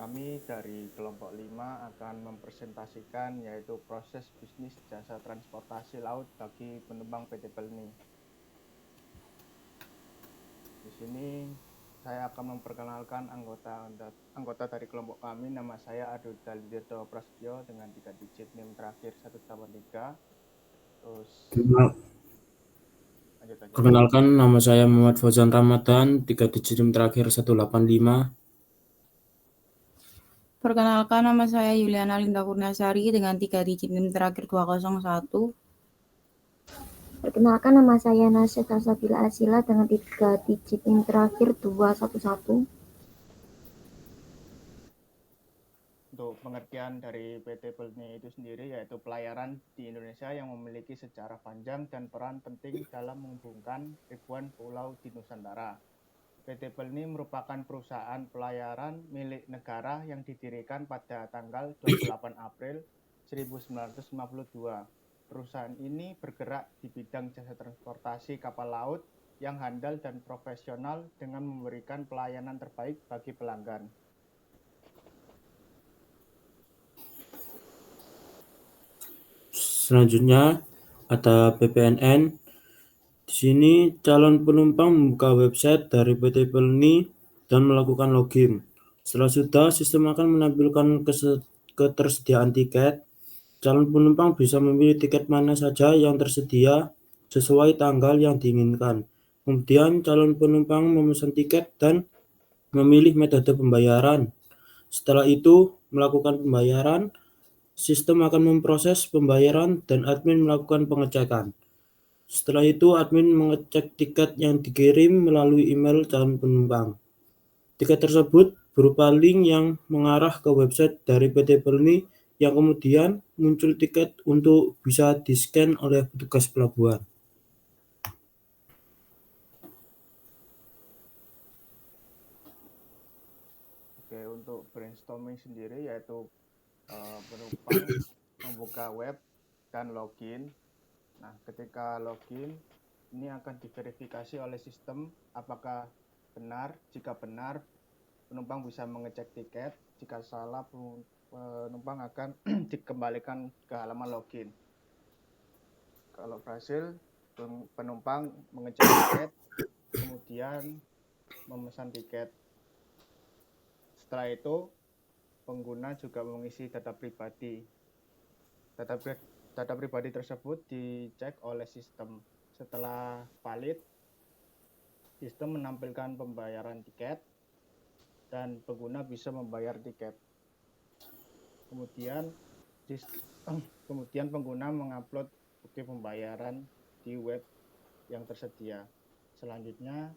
Kami dari kelompok 5 akan mempresentasikan yaitu proses bisnis jasa transportasi laut bagi penumpang PT Pelni. Di sini saya akan memperkenalkan anggota dari kelompok kami. Nama saya Adu Daldirto Prasetyo dengan 3 digit NIM terakhir 183. Terus lanjut aja. Perkenalkan, nama saya Muhammad Fauzan Ramadan, 3 digit NIM terakhir 185. Perkenalkan, nama saya Yuliana Linda Kurniasari dengan 3 digit NIM terakhir 201. Perkenalkan, nama saya Nasya Salsabila Asila dengan 3 digit NIM terakhir 211. Untuk pengertian dari PT Pelni itu sendiri yaitu pelayaran di Indonesia yang memiliki sejarah panjang dan peran penting dalam menghubungkan ribuan pulau di Nusantara. PT Pelni merupakan perusahaan pelayaran milik negara yang didirikan pada tanggal 28 April 1952. Perusahaan ini bergerak di bidang jasa transportasi kapal laut yang handal dan profesional dengan memberikan pelayanan terbaik bagi pelanggan. Selanjutnya ada PPNN. Di sini calon penumpang membuka website dari PT Pelni dan melakukan login. Setelah sudah, sistem akan menampilkan ketersediaan tiket. Calon penumpang bisa memilih tiket mana saja yang tersedia sesuai tanggal yang diinginkan. Kemudian calon penumpang memesan tiket dan memilih metode pembayaran. Setelah itu, melakukan pembayaran, sistem akan memproses pembayaran dan admin melakukan pengecekan. Setelah itu, admin mengecek tiket yang dikirim melalui email calon penumpang. Tiket tersebut berupa link yang mengarah ke website dari PT Pelni yang kemudian muncul tiket untuk bisa di-scan oleh petugas pelabuhan. Oke, untuk brainstorming sendiri yaitu penumpang membuka web dan login. Nah, ketika login, ini akan diverifikasi oleh sistem apakah benar. Jika benar, penumpang bisa mengecek tiket. Jika salah, penumpang akan dikembalikan ke halaman login. Kalau berhasil, penumpang mengecek tiket, kemudian memesan tiket. Setelah itu, pengguna juga mengisi data pribadi. Data pribadi tersebut dicek oleh sistem. Setelah valid, sistem menampilkan pembayaran tiket dan pengguna bisa membayar tiket. Kemudian pengguna mengupload bukti pembayaran di web yang tersedia. Selanjutnya,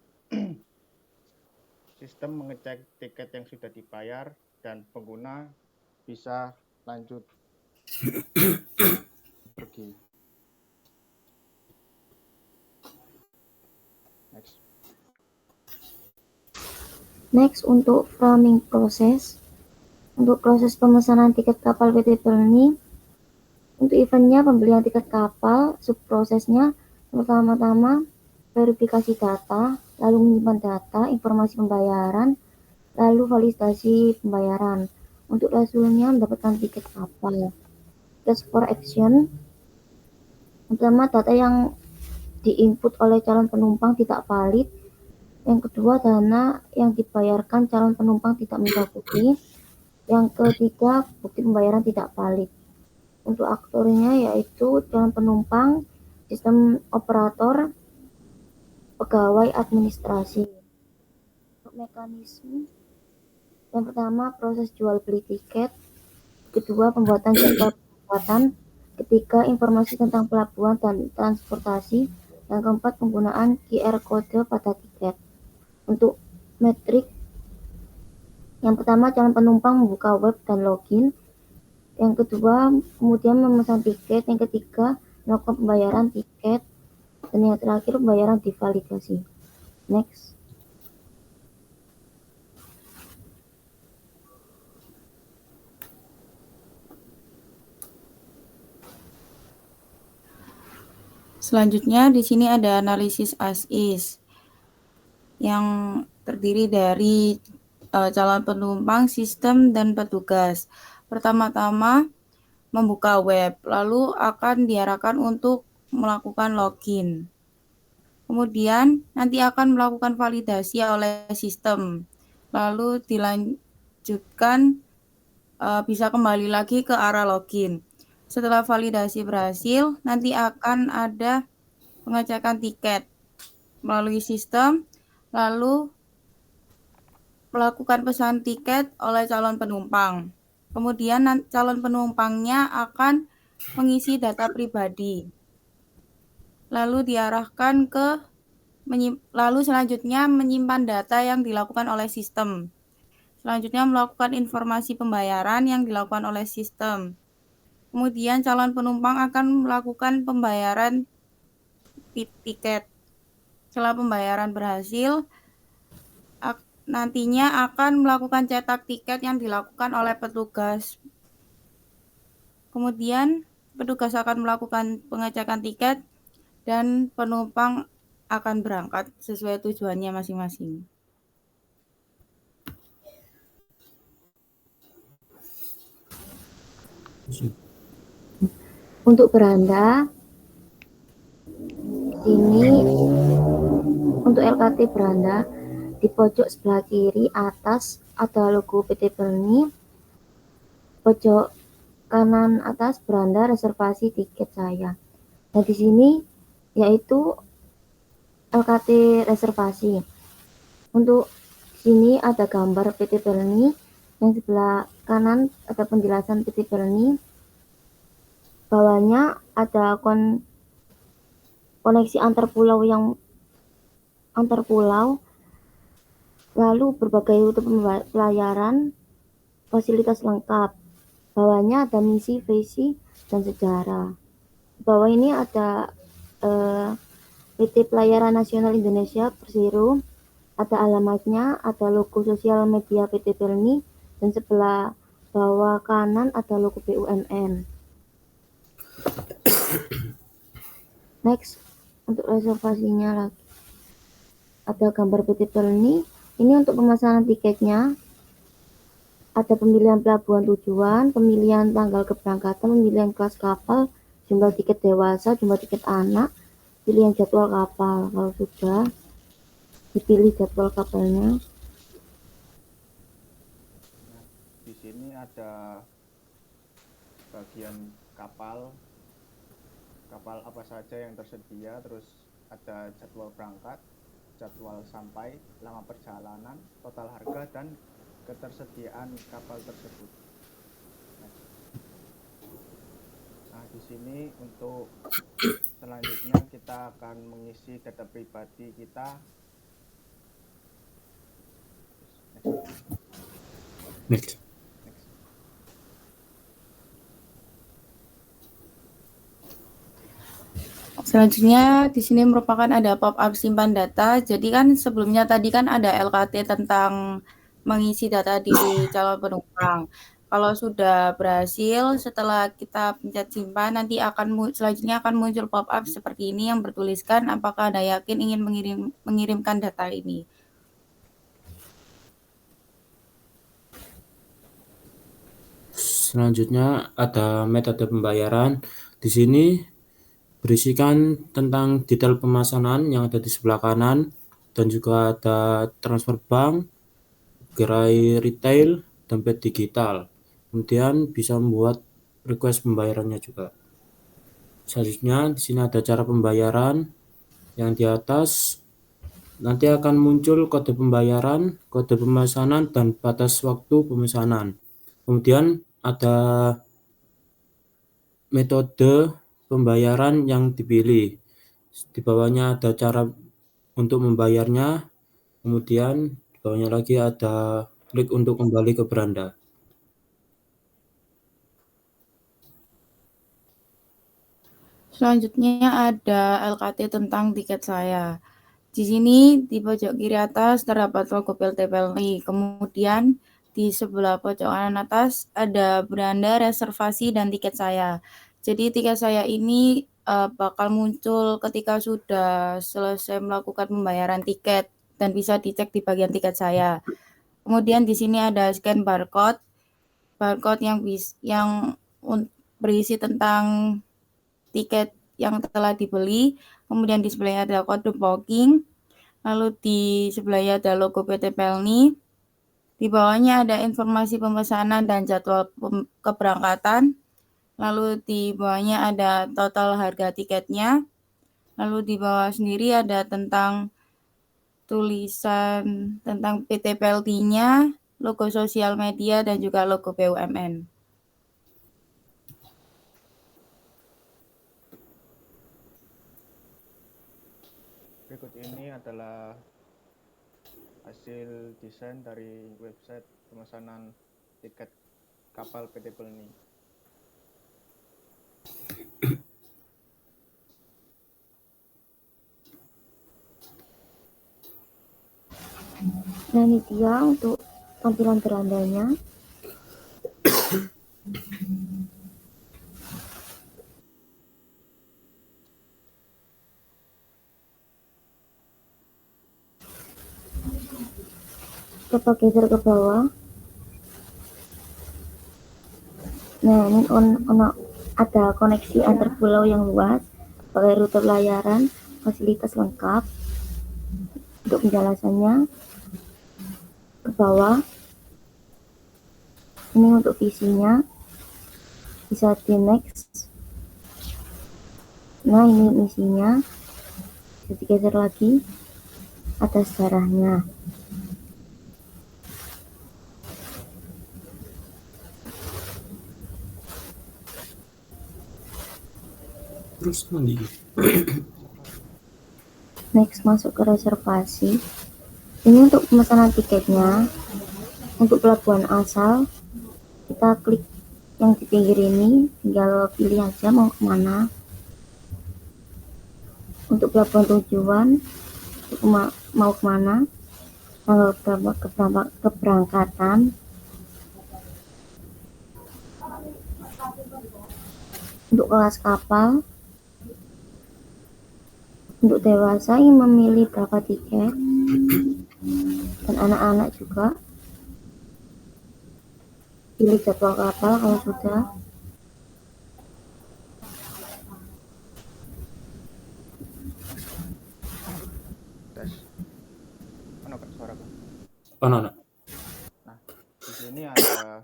sistem mengecek tiket yang sudah dibayar dan pengguna bisa lanjut pergi. Next, untuk framing proses. Untuk proses pemesanan tiket kapal PT Pelni, untuk eventnya pembelian tiket kapal, subprosesnya pertama-tama verifikasi data, lalu menyimpan data, informasi pembayaran, lalu validasi pembayaran. Untuk hasilnya mendapatkan tiket kapal. Request for action. Pertama, data yang diinput oleh calon penumpang tidak valid. Yang kedua, dana yang dibayarkan calon penumpang tidak mencukupi. Yang ketiga, bukti pembayaran tidak valid. Untuk aktornya yaitu calon penumpang, sistem operator, pegawai administrasi. Untuk mekanisme, yang pertama proses jual beli tiket, kedua pembuatan jadwal pembuatan, ketiga informasi tentang pelabuhan dan transportasi, yang keempat penggunaan QR kode pada tiket. Untuk metrik, yang pertama calon penumpang membuka web dan login, yang kedua kemudian memesan tiket, yang ketiga melakukan pembayaran tiket, dan yang terakhir pembayaran divalidasi. Next. Selanjutnya di sini ada analisis as is yang terdiri dari calon penumpang, sistem, dan petugas. Pertama-tama membuka web, lalu akan diarahkan untuk melakukan login. Kemudian nanti akan melakukan validasi oleh sistem, lalu dilanjutkan bisa kembali lagi ke arah login. Setelah validasi berhasil, nanti akan ada pengecekan tiket melalui sistem, lalu melakukan pesan tiket oleh calon penumpang. Kemudian calon penumpangnya akan mengisi data pribadi, lalu diarahkan ke lalu selanjutnya menyimpan data yang dilakukan oleh sistem. Selanjutnya melakukan informasi pembayaran yang dilakukan oleh sistem. Kemudian calon penumpang akan melakukan pembayaran tiket. Setelah pembayaran berhasil, nantinya akan melakukan cetak tiket yang dilakukan oleh petugas. Kemudian petugas akan melakukan pengecekan tiket dan penumpang akan berangkat sesuai tujuannya masing-masing. Untuk beranda, ini untuk LKT beranda di pojok sebelah kiri atas ada logo PT Pelni, pojok kanan atas beranda reservasi tiket saya. Nah di sini yaitu LKT reservasi. Untuk sini ada gambar PT Pelni, yang sebelah kanan ada penjelasan PT Pelni, bawahnya ada koneksi antar pulau, lalu berbagai rute pelayaran, fasilitas lengkap. Bawahnya ada misi, visi, dan sejarah. Bawah ini ada PT Pelayaran Nasional Indonesia Persero, ada alamatnya, ada logo sosial media PT Pelni, dan sebelah bawah kanan ada logo BUMN. Next, untuk reservasinya lagi ada gambar PT Pelni. Ini untuk pemesanan tiketnya. Ada pemilihan pelabuhan tujuan, pemilihan tanggal keberangkatan, pemilihan kelas kapal, jumlah tiket dewasa, jumlah tiket anak, pilihan jadwal kapal. Kalau sudah dipilih jadwal kapalnya. Nah, di sini ada bagian kapal apa saja yang tersedia, terus ada jadwal berangkat, jadwal sampai, lama perjalanan, total harga, dan ketersediaan kapal tersebut. Nah, di sini untuk selanjutnya kita akan mengisi data pribadi kita. Next. Selanjutnya di sini merupakan ada pop-up simpan data. Jadi kan sebelumnya tadi kan ada LKT tentang mengisi data diri calon penumpang. Kalau sudah berhasil, setelah kita pencet simpan, nanti selanjutnya akan muncul pop-up seperti ini yang bertuliskan apakah Anda yakin ingin mengirimkan data ini. Selanjutnya ada metode pembayaran. Di sini berisikan tentang detail pemesanan yang ada di sebelah kanan, dan juga ada transfer bank, gerai retail, dompet digital. Kemudian bisa membuat request pembayarannya juga. Selanjutnya di sini ada cara pembayaran. Yang di atas nanti akan muncul kode pembayaran, kode pemesanan, dan batas waktu pemesanan. Kemudian ada metode pembayaran yang dipilih. Di bawahnya ada cara untuk membayarnya, kemudian di bawahnya lagi ada klik untuk kembali ke beranda. Selanjutnya ada LKT tentang tiket saya. Di sini di pojok kiri atas terdapat logo PT Pelni. Kemudian di sebelah pojok kanan atas ada beranda reservasi dan tiket saya. Jadi tiket saya ini bakal muncul ketika sudah selesai melakukan pembayaran tiket dan bisa dicek di bagian tiket saya. Kemudian di sini ada scan barcode. Barcode yang berisi tentang tiket yang telah dibeli. Kemudian di sebelahnya ada kode booking. Lalu di sebelahnya ada logo PT Pelni. Di bawahnya ada informasi pemesanan dan jadwal keberangkatan. Lalu di bawahnya ada total harga tiketnya. Lalu di bawah sendiri ada tentang tulisan tentang PT PLT-nya, logo sosial media, dan juga logo BUMN. Berikut ini adalah hasil desain dari website pemesanan tiket kapal PT Pelni. Nah, ini dia untuk tampilan berandanya. Coba geser ke bawah. Nah, ini ada koneksi antar pulau yang luas, pakai rute pelayaran, fasilitas lengkap. Untuk penjelasannya ke bawah. Ini untuk visinya, bisa di next. Nah, ini misinya, bisa digeser lagi, ada sejarahnya. Terus nanti Next, masuk ke reservasi. Ini untuk pemesanan tiketnya. Untuk pelabuhan asal, kita klik yang di pinggir ini, tinggal pilih aja mau kemana. Untuk pelabuhan tujuan, mau kemana, tanggal keberangkatan, untuk kelas kapal, untuk dewasa yang memilih berapa tiket, dan anak-anak juga pilih jadwal kapal kalau sudah. Tes. Mana Kak suara Kak? anak-anak. Nah, di sini ada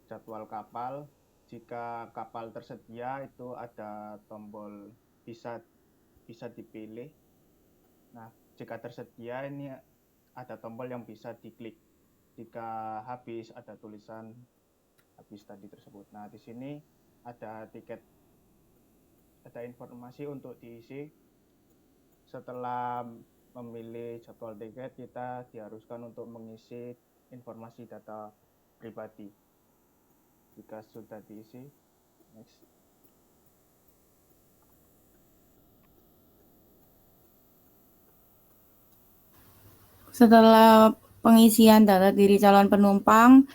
jadwal kapal. Jika kapal tersedia itu ada tombol bisa dipilih. Nah, jika tersedia ini ada tombol yang bisa diklik. Jika habis ada tulisan habis tadi tersebut. Nah, di sini ada tiket, ada informasi untuk diisi. Setelah memilih jadwal tiket, kita diharuskan untuk mengisi informasi data pribadi. Jika sudah diisi, next. Setelah pengisian data diri calon penumpang,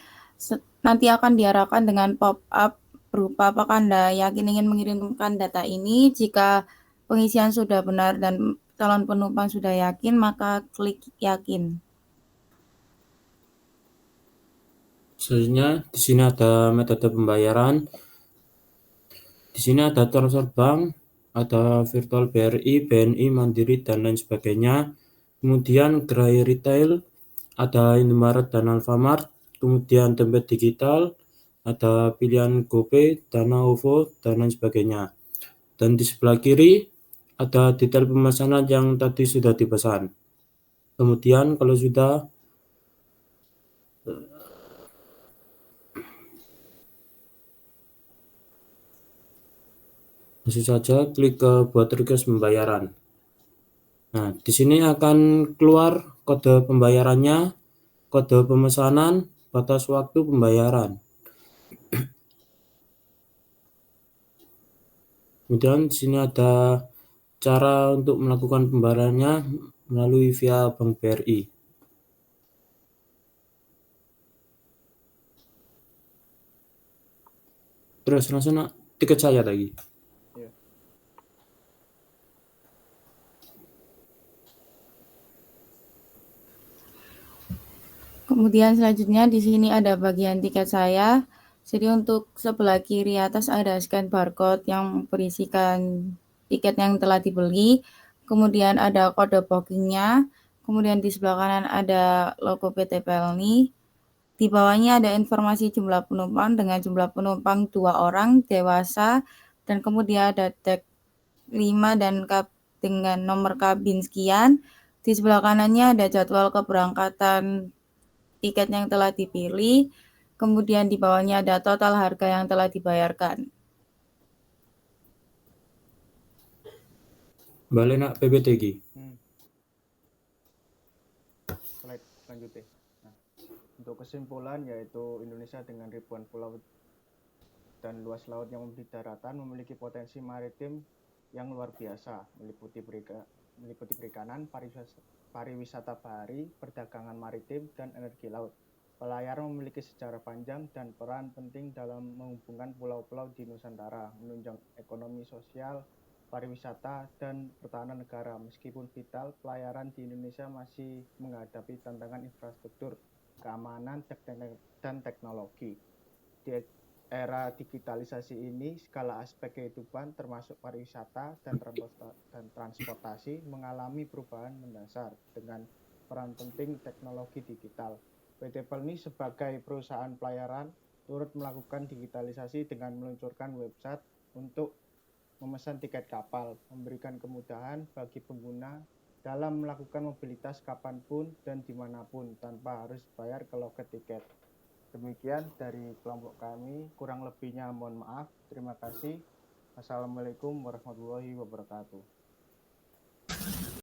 nanti akan diarahkan dengan pop-up berupa apakah Anda yakin ingin mengirimkan data ini. Jika pengisian sudah benar dan calon penumpang sudah yakin, maka klik yakin. Selanjutnya di sini ada metode pembayaran. Di sini ada transfer bank, ada virtual BRI, BNI, Mandiri, dan lain sebagainya. Kemudian gerai retail, ada Indomaret dan Alfamart. Kemudian dompet digital, ada pilihan GoPay, Dana, OVO, dan lain sebagainya. Dan di sebelah kiri ada detail pemesanan yang tadi sudah dipesan. Kemudian kalau sudah langsung saja klik ke buat request pembayaran. Nah, di sini akan keluar kode pembayarannya, kode pemesanan, batas waktu pembayaran. Kemudian di sini ada cara untuk melakukan pembayarannya melalui via Bank BRI. Terus langsung tiket saya lagi. Ya. Kemudian selanjutnya di sini ada bagian tiket saya. Jadi untuk sebelah kiri atas ada scan barcode yang berisikan tiket yang telah dibeli. Kemudian ada kode bookingnya. Kemudian di sebelah kanan ada logo PT Pelni. Di bawahnya ada informasi jumlah penumpang dengan jumlah penumpang 2 orang dewasa. Dan kemudian ada tag 5 dan dengan nomor kabin sekian. Di sebelah kanannya ada jadwal keberangkatan tiket yang telah dipilih, kemudian di bawahnya ada total harga yang telah dibayarkan. Balik nak PPTG. Slide selanjutnya. Nah, untuk kesimpulan yaitu Indonesia dengan ribuan pulau dan luas laut yang memiliki daratan memiliki potensi maritim yang luar biasa, meliputi perikanan, pariwisata bahari, perdagangan maritim, dan energi laut. Pelayaran memiliki sejarah panjang dan peran penting dalam menghubungkan pulau-pulau di Nusantara, menunjang ekonomi sosial, pariwisata, dan pertahanan negara. Meskipun vital, pelayaran di Indonesia masih menghadapi tantangan infrastruktur, keamanan, dan teknologi. Di era digitalisasi ini, segala aspek kehidupan termasuk pariwisata dan transportasi mengalami perubahan mendasar dengan peran penting teknologi digital. PT Pelni sebagai perusahaan pelayaran turut melakukan digitalisasi dengan meluncurkan website untuk memesan tiket kapal, memberikan kemudahan bagi pengguna dalam melakukan mobilitas kapanpun dan dimanapun tanpa harus bayar ke loket tiket. Demikian dari kelompok kami, kurang lebihnya mohon maaf. Terima kasih. Assalamualaikum warahmatullahi wabarakatuh.